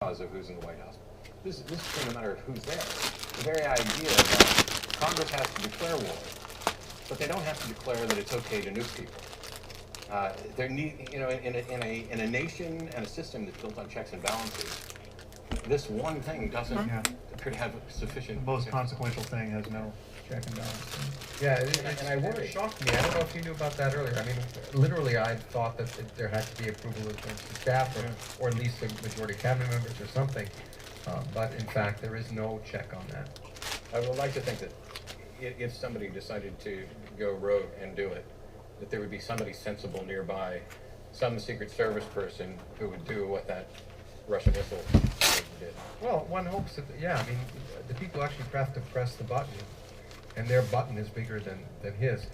because of who's in the White House. This is a matter of who's there. The very idea that Congress has to declare war, but they don't have to declare that it's okay to nuke people. There need, in a nation and a system that's built on checks and balances, this one thing doesn't appear to have sufficient. The most consequential thing has no check and balance. Yeah, and I worry. It shocked me. I don't know if you knew about that earlier. I mean, literally, I thought that there had to be approval of the staff, or at least the majority of cabinet members or something. But in fact, there is no check on that. I would like to think that if somebody decided to go rogue and do it, that there would be somebody sensible nearby, some Secret Service person who would do what that Russian missile did. Well, one hopes that, I mean, the people actually have to press the button, and their button is bigger than his.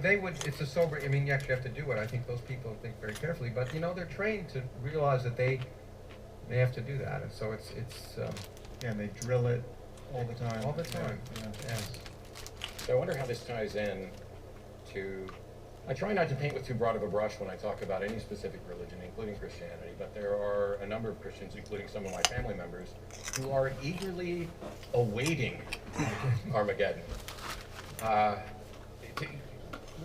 They would, it's a sober, I mean, you actually have to do it. I think those people think very carefully, but, they're trained to realize that they have to do that, and so it's and they drill it all the time. all the time. Yes. So I wonder how this ties in to, I try not to paint with too broad of a brush when I talk about any specific religion, including Christianity, but there are a number of Christians, including some of my family members, who are eagerly awaiting Armageddon.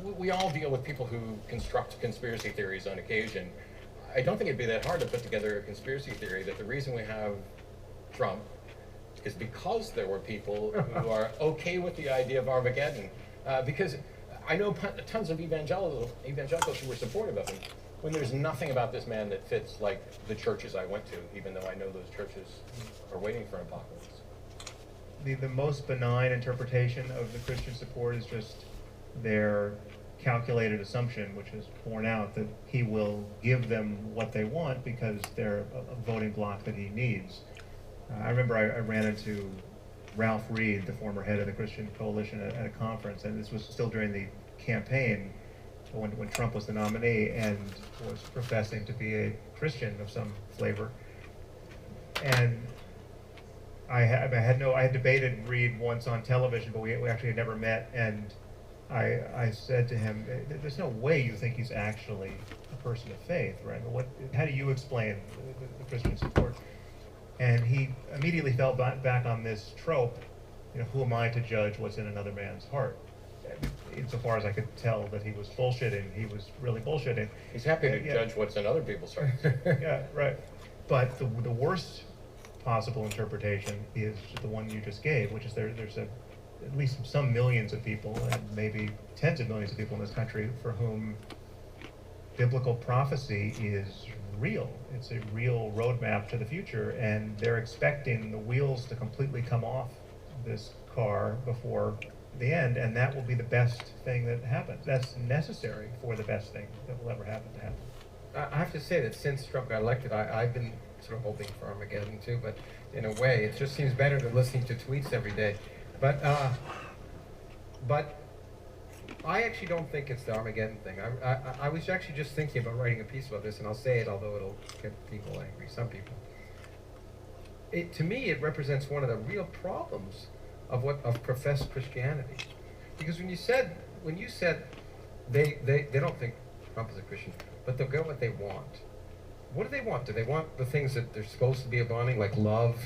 We all deal with people who construct conspiracy theories on occasion. I don't think it'd be that hard to put together a conspiracy theory that the reason we have Trump is because there were people who are okay with the idea of Armageddon. Because I know tons of evangelicals who were supportive of him, when there's nothing about this man that fits like the churches I went to, even though I know those churches are waiting for an apocalypse. The most benign interpretation of the Christian support is just their calculated assumption, which is borne out, that he will give them what they want because they're a voting bloc that he needs. I remember I ran into Ralph Reed, the former head of the Christian Coalition, at a conference, and this was still during the campaign when Trump was the nominee, and was professing to be a Christian of some flavor. And I had debated Reed once on television, but we actually had never met, and I said to him, "There's no way you think he's actually a person of faith, right? How do you explain the Christian support?" And he immediately fell back on this trope, who am I to judge what's in another man's heart? Insofar as I could tell that he was bullshitting, he was really bullshitting. He's happy to judge what's in other people's hearts. Yeah, right. But the worst possible interpretation is the one you just gave, which is there's at least some millions of people, and maybe tens of millions of people in this country, for whom biblical prophecy is real. It's a real roadmap to the future, and they're expecting the wheels to completely come off this car before the end, and that will be the best thing that happens. That's necessary for the best thing that will ever happen to happen. I have to say that since Trump got elected, I've been sort of hoping for Armageddon too, but in a way, it just seems better than listening to tweets every day. But I actually don't think it's the Armageddon thing. I was actually just thinking about writing a piece about this, and I'll say it, although it'll get people angry, some people. To me, it represents one of the real problems of professed Christianity, because when you said they don't think Trump is a Christian, but they'll get what they want. What do they want? Do they want the things that they're supposed to be abandoning, like love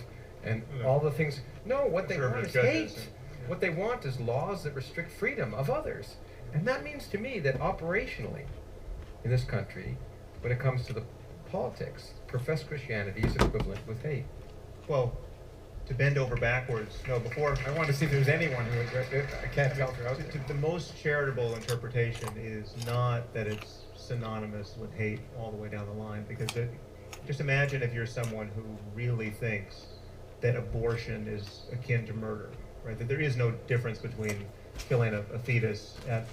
and all the things? No, what they want is hate. What they want is laws that restrict freedom of others. And that means to me that operationally, in this country, when it comes to the politics, professed Christianity is equivalent with hate. Well, to bend over backwards, before I want to see if there's anyone who I can't tell throughout there. The most charitable interpretation is not that it's synonymous with hate all the way down the line, because just imagine if you're someone who really thinks that abortion is akin to murder, right? That there is no difference between killing a fetus at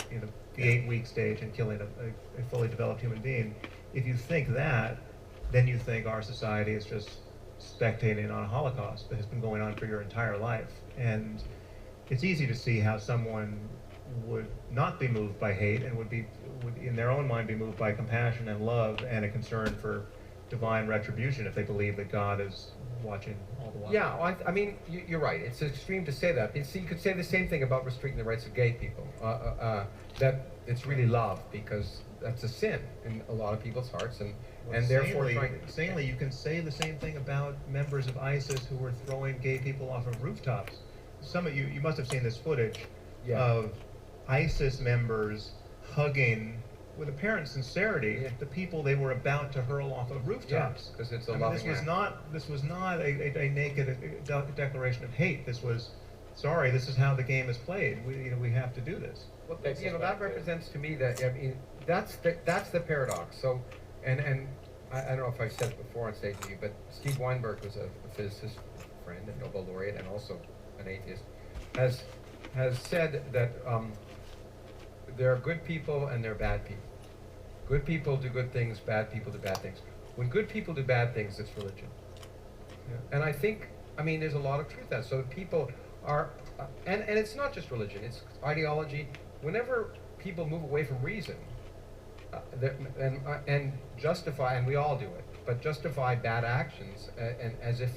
the 8-week stage and killing a fully developed human being. If you think that, then you think our society is just spectating on a Holocaust that has been going on for your entire life. And it's easy to see how someone would not be moved by hate and would in their own mind be moved by compassion and love and a concern for divine retribution if they believe that God is watching all the while. Yeah, I mean, you're right. It's extreme to say that. You could say the same thing about restricting the rights of gay people. That it's really love, because that's a sin in a lot of people's hearts, and therefore Insanely, you can say the same thing about members of ISIS who were throwing gay people off of rooftops. Some of you must have seen this footage of ISIS members hugging, with apparent sincerity, the people they were about to hurl off of rooftops. Because it's a loving this was not a naked declaration of hate. This was, sorry, this is how the game is played. We have to do this. Well, that represents to me that, I mean, that's the paradox. So, and I don't know if I've said it before on stage to you, but Steve Weinberg was a physicist friend, a Nobel laureate, and also an atheist, has said that there are good people and there are bad people. Good people do good things, bad people do bad things. When good people do bad things, it's religion. And I think, I mean, there's a lot of truth in that. So people are, and it's not just religion, it's ideology. Whenever people move away from reason, and justify, and we all do it, but justify bad actions, and as if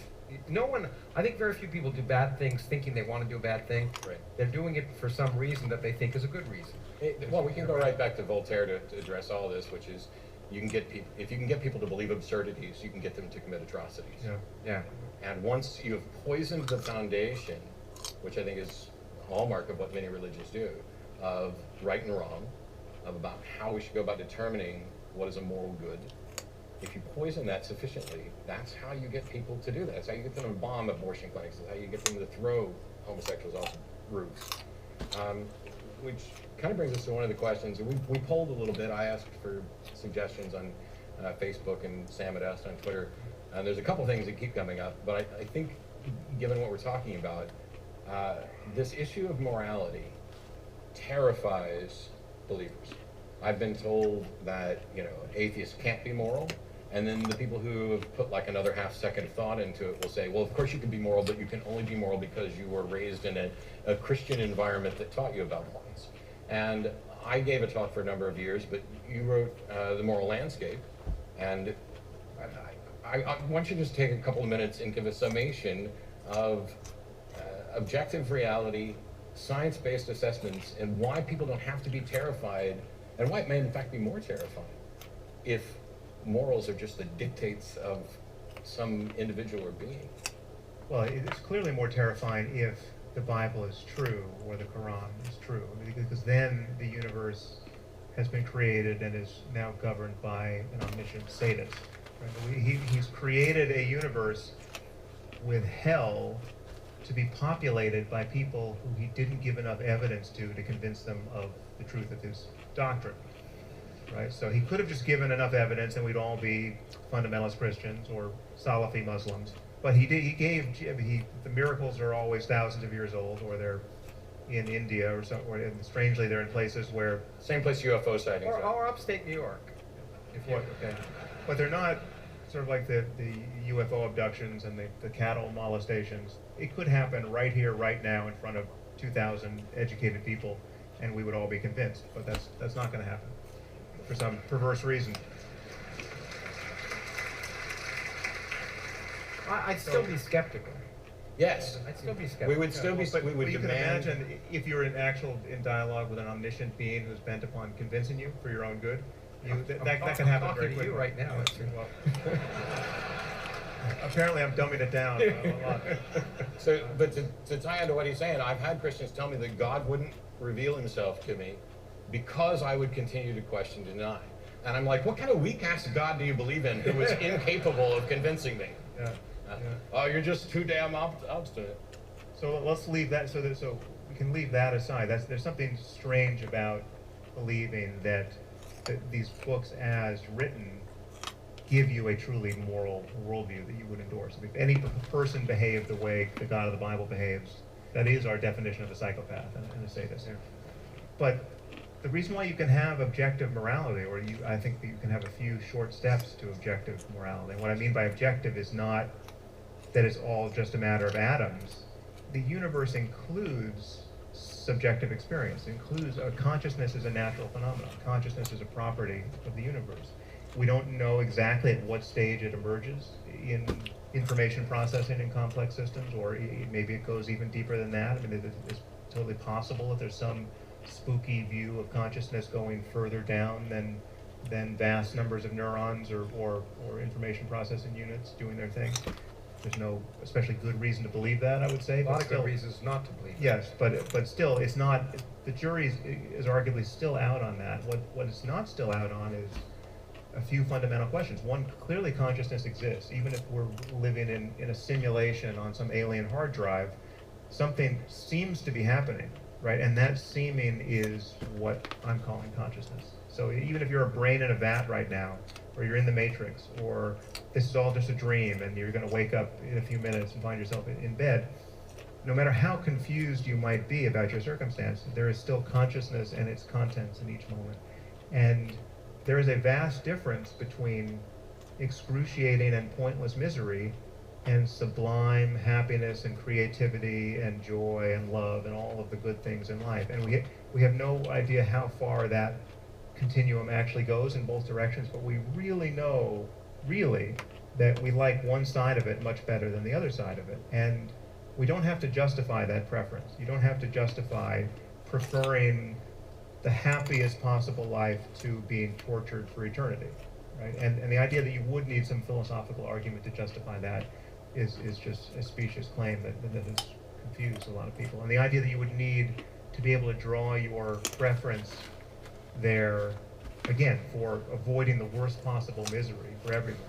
no one, I think very few people do bad things thinking they want to do a bad thing. Right. They're doing it for some reason that they think is a good reason. Well, we can go right back to Voltaire to address all this, which is, you can get people, if you can get people to believe absurdities, you can get them to commit atrocities. Yeah. And once you have poisoned the foundation, which I think is a hallmark of what many religions do, of right and wrong, of about how we should go about determining what is a moral good, if you poison that sufficiently, that's how you get people to do that. That's how you get them to bomb abortion clinics. That's how you get them to throw homosexuals off roofs. Which kind of brings us to one of the questions. We polled a little bit. I asked for suggestions on Facebook, and Sam had asked on Twitter. And there's a couple things that keep coming up, but I think, given what we're talking about, this issue of morality terrifies believers. I've been told that, atheists can't be moral, and then the people who have put like another half second of thought into it will say, well, of course you can be moral, but you can only be moral because you were raised in a Christian environment that taught you about morals. And I gave a talk for a number of years, but you wrote The Moral Landscape, and I want you to just take a couple of minutes and give a summation of objective reality, science-based assessments, and why people don't have to be terrified, and why it may in fact be more terrifying if morals are just the dictates of some individual or being. Well, it's clearly more terrifying if the Bible is true or the Quran is true, because then the universe has been created and is now governed by an omniscient sadist. Right? He's created a universe with hell to be populated by people who he didn't give enough evidence to convince them of the truth of his doctrine. Right? So he could have just given enough evidence and we'd all be fundamentalist Christians or Salafi Muslims. But the miracles are always thousands of years old, or they're in India or somewhere, and strangely they're in places where... Same place UFO sightings are. Or upstate New York. But they're not sort of like the UFO abductions and the cattle molestations. It could happen right here, right now, in front of 2,000 educated people, and we would all be convinced. But that's not going to happen for some perverse reason. I'd still be skeptical. Yes. I'd still be skeptical. We would still be, we would you demand... can imagine if you're in dialogue with an omniscient being who's bent upon convincing you for your own good, that can happen very quickly. I'm talking to you right now. Apparently I'm dumbing it down a lot. But to tie into what he's saying, I've had Christians tell me that God wouldn't reveal himself to me because I would continue to question, deny. And I'm like, what kind of weak-ass God do you believe in who is incapable of convincing me? Oh, you're just too damn obstinate. So let's leave that, so we can leave that aside. There's something strange about believing that these books as written give you a truly moral worldview that you would endorse. If any person behaved the way the God of the Bible behaves, that is our definition of a psychopath and a sadist. But the reason why you can have objective morality, or I think that you can have a few short steps to objective morality. And what I mean by objective is not that it's all just a matter of atoms. The universe includes subjective experience, includes consciousness is a natural phenomenon. Consciousness is a property of the universe. We don't know exactly at what stage it emerges in information processing in complex systems, or maybe it goes even deeper than that. I mean, it's totally possible that there's some spooky view of consciousness going further down than than vast numbers of neurons or information processing units doing their thing. There's no especially good reason to believe that, I would say. A lot but of still, good reasons not to believe. yes, but still, it's not. The jury is arguably still out on that. What it's not still out on is a few fundamental questions. One, clearly consciousness exists, even if we're living in a simulation on some alien hard drive. Something seems to be happening, right? And that seeming is what I'm calling consciousness. So even if you're a brain in a vat right now, or you're in the Matrix, or this is all just a dream and you're going to wake up in a few minutes and find yourself in bed, no matter how confused you might be about your circumstance, there is still consciousness and its contents in each moment. And there is a vast difference between excruciating and pointless misery and sublime happiness and creativity and joy and love and all of the good things in life. And we have no idea how far that continuum actually goes in both directions, but we really know, that we like one side of it much better than the other side of it. And we don't have to justify that preference. You don't have to justify preferring the happiest possible life to being tortured for eternity, right? And the idea that you would need some philosophical argument to justify that is just a specious claim that has confused a lot of people. And the idea that you would need to be able to draw your preference there, again, for avoiding the worst possible misery for everyone,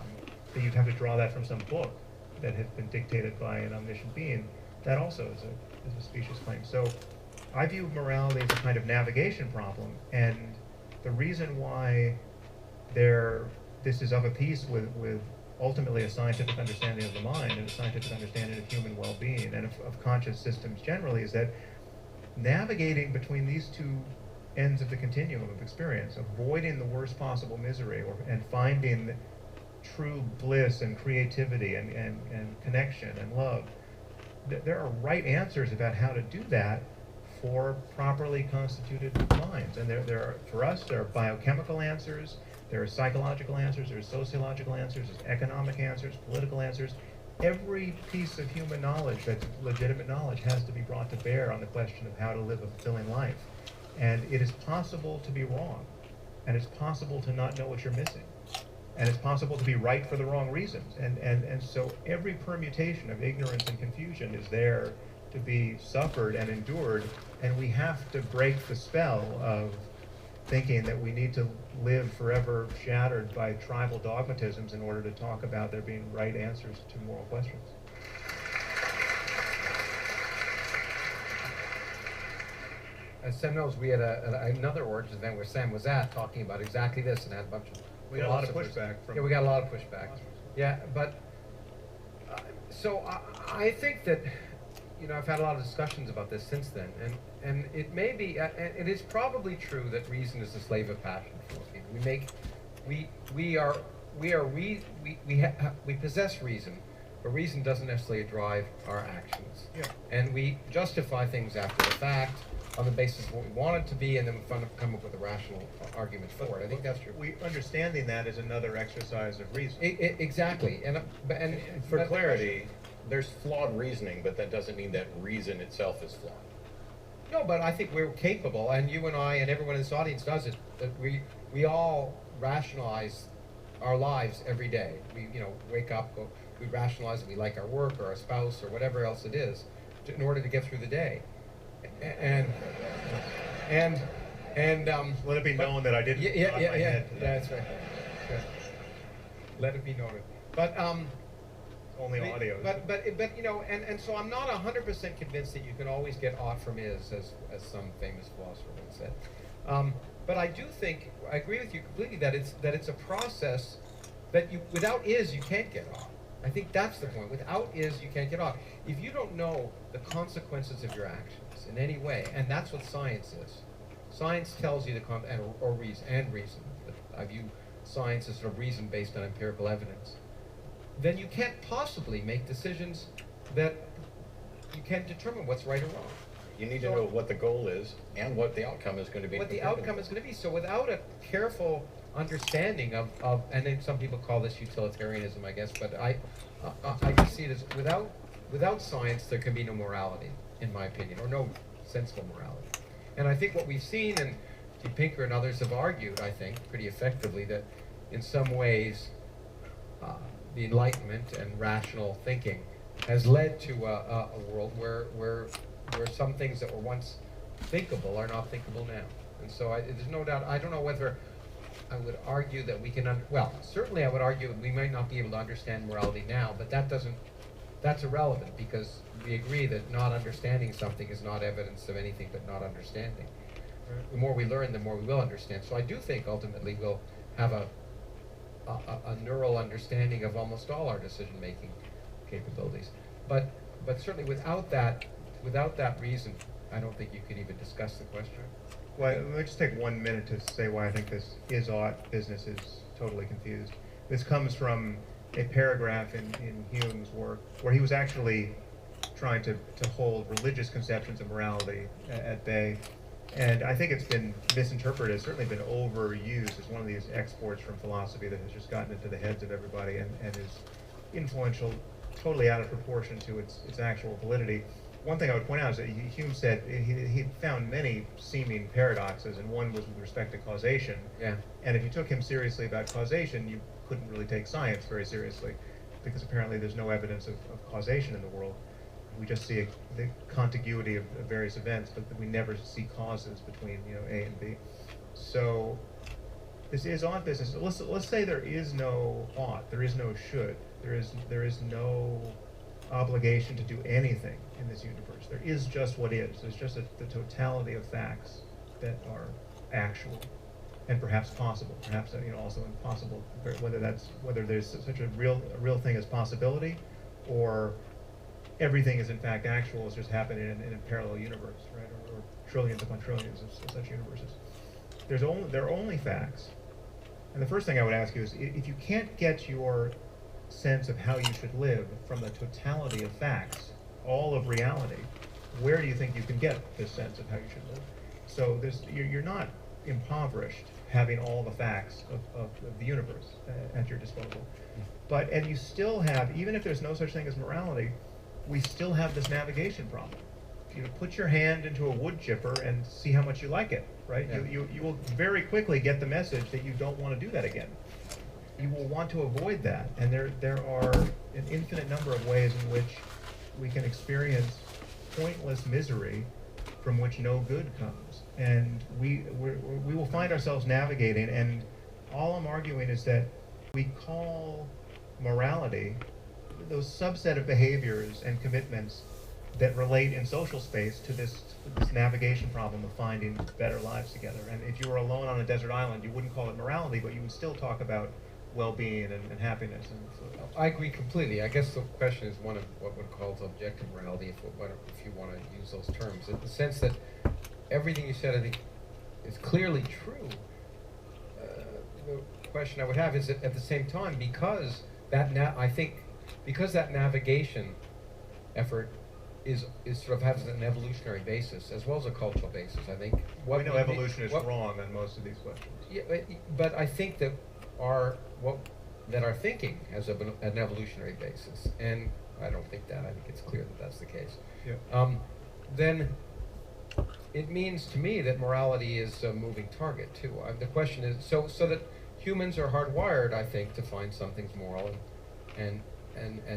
that you'd have to draw that from some book that has been dictated by an omniscient being, that also is a specious claim. So I view morality as a kind of navigation problem, and the reason why this is of a piece with ultimately a scientific understanding of the mind and a scientific understanding of human well-being and of conscious systems generally is that navigating between these two ends of the continuum of experience, avoiding the worst possible misery and finding true bliss and creativity and connection and love, there are right answers about how to do that for properly constituted minds. And for us, there are biochemical answers, there are psychological answers, there are sociological answers, there's economic answers, political answers. Every piece of human knowledge that's legitimate knowledge has to be brought to bear on the question of how to live a fulfilling life. And it is possible to be wrong, and it's possible to not know what you're missing, and it's possible to be right for the wrong reasons. And so every permutation of ignorance and confusion is there to be suffered and endured, and we have to break the spell of thinking that we need to live forever shattered by tribal dogmatisms in order to talk about there being right answers to moral questions. As Sam knows, we had another Origins event where Sam was at talking about exactly this and had a bunch of We got a lot of pushback from... Yeah, we got a lot of pushback. Yeah, but... so I think that, I've had a lot of discussions about this since then, and it may be, it is probably true that reason is the slave of passion for most people. We possess reason, but reason doesn't necessarily drive our actions. Yeah. And we justify things after the fact on the basis of what we want it to be, and then we come up with a rational argument for it. I think that's true. Understanding that is another exercise of reason. Exactly. And for clarity, there's flawed reasoning, but that doesn't mean that reason itself is flawed. No, but I think we're capable, and you and I and everyone in this audience does it, that we all rationalize our lives every day. We wake up, we rationalize that we like our work or our spouse or whatever else it is in order to get through the day. And let it be known that I didn't nod my head to that. That's right. Yeah. Let it be noted. But only audio. But and so I'm not 100% convinced that you can always get ought from is, as some famous philosopher once said. But I do think I agree with you completely that it's a process that without is you can't get ought. I think that's the point. Without is you can't get ought. If you don't know the consequences of your actions in any way, and that's what science is. Science tells you the reason. But I view science as sort of reason based on empirical evidence. Then you can't possibly make decisions that you can't determine what's right or wrong. You need to know what the goal is and what the outcome is going to be. What the outcome is going to be. So without a careful understanding of and then some people call this utilitarianism, I guess, but I just see it as without science there can be no morality, in my opinion, or no sensible morality. And I think what we've seen, and Pinker and others have argued, I think, pretty effectively, that in some ways the Enlightenment and rational thinking has led to a world where some things that were once thinkable are not thinkable now. And so there's no doubt, I don't know whether I would argue that we can, well, certainly I would argue we might not be able to understand morality now, but that's irrelevant, because we agree that not understanding something is not evidence of anything but not understanding. The more we learn, the more we will understand. So I do think ultimately we'll have a neural understanding of almost all our decision-making capabilities. But certainly without that reason, I don't think you could even discuss the question. Well, let me just take 1 minute to say why I think this is-ought business is totally confused. This comes from a paragraph in Hume's work where he was actually trying to hold religious conceptions of morality at bay. And I think it's been misinterpreted, it's certainly been overused as one of these exports from philosophy that has just gotten into the heads of everybody and is influential, totally out of proportion to its actual validity. One thing I would point out is that Hume said he found many seeming paradoxes, and one was with respect to causation. Yeah. And if you took him seriously about causation, you couldn't really take science very seriously, because apparently there's no evidence of causation in the world. We just see the contiguity of various events, but we never see causes between A and B. So this is-ought business. Let's say there is no ought, there is no should, there is no obligation to do anything in this universe. There is just what is. There's just the totality of facts that are actual and perhaps possible, perhaps also impossible. Whether there's such a real thing as possibility, or everything is in fact actual, it's just happening in a parallel universe, right? Or trillions upon trillions of such universes. There are only facts. And the first thing I would ask you is, if you can't get your sense of how you should live from the totality of facts, all of reality, where do you think you can get this sense of how you should live? So you're not impoverished having all the facts of the universe at your disposal. And you still have, even if there's no such thing as morality, we still have this navigation problem. Put your hand into a wood chipper and see how much you like it, right? Yeah. You will very quickly get the message that you don't want to do that again. You will want to avoid that, and there are an infinite number of ways in which we can experience pointless misery from which no good comes, and we will find ourselves navigating. And all I'm arguing is that we call morality those subset of behaviors and commitments that relate in social space to this navigation problem of finding better lives together. And if you were alone on a desert island, you wouldn't call it morality, but you would still talk about well-being and happiness. And so, I agree completely. I guess the question is one of what one calls objective morality, if you want to use those terms, in the sense that everything you said, I think, is clearly true. The question I would have is that at the same time, because that navigation effort is sort of has an evolutionary basis as well as a cultural basis. I think we know evolution is wrong on most of these questions. Yeah, but I think that our thinking has an evolutionary basis, and I don't think that. I think it's clear that that's the case. Yeah. Then it means to me that morality is a moving target too. The question is so that humans are hardwired, I think, to find some things moral and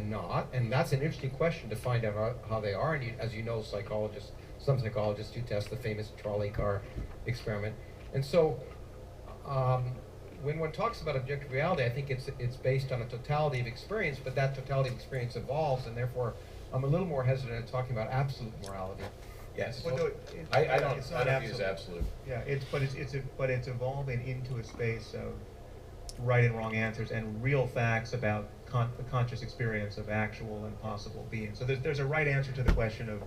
not, and that's an interesting question to find out how they are. And as you know, some psychologists do test the famous trolley car experiment. And so when one talks about objective reality, I think it's based on a totality of experience, but that totality of experience evolves, and therefore I'm a little more hesitant in talking about absolute morality. Yes. Well, no, I don't use absolute. Yeah, it's evolving into a space of right and wrong answers and real facts about the conscious experience of actual and possible being. So there's a right answer to the question of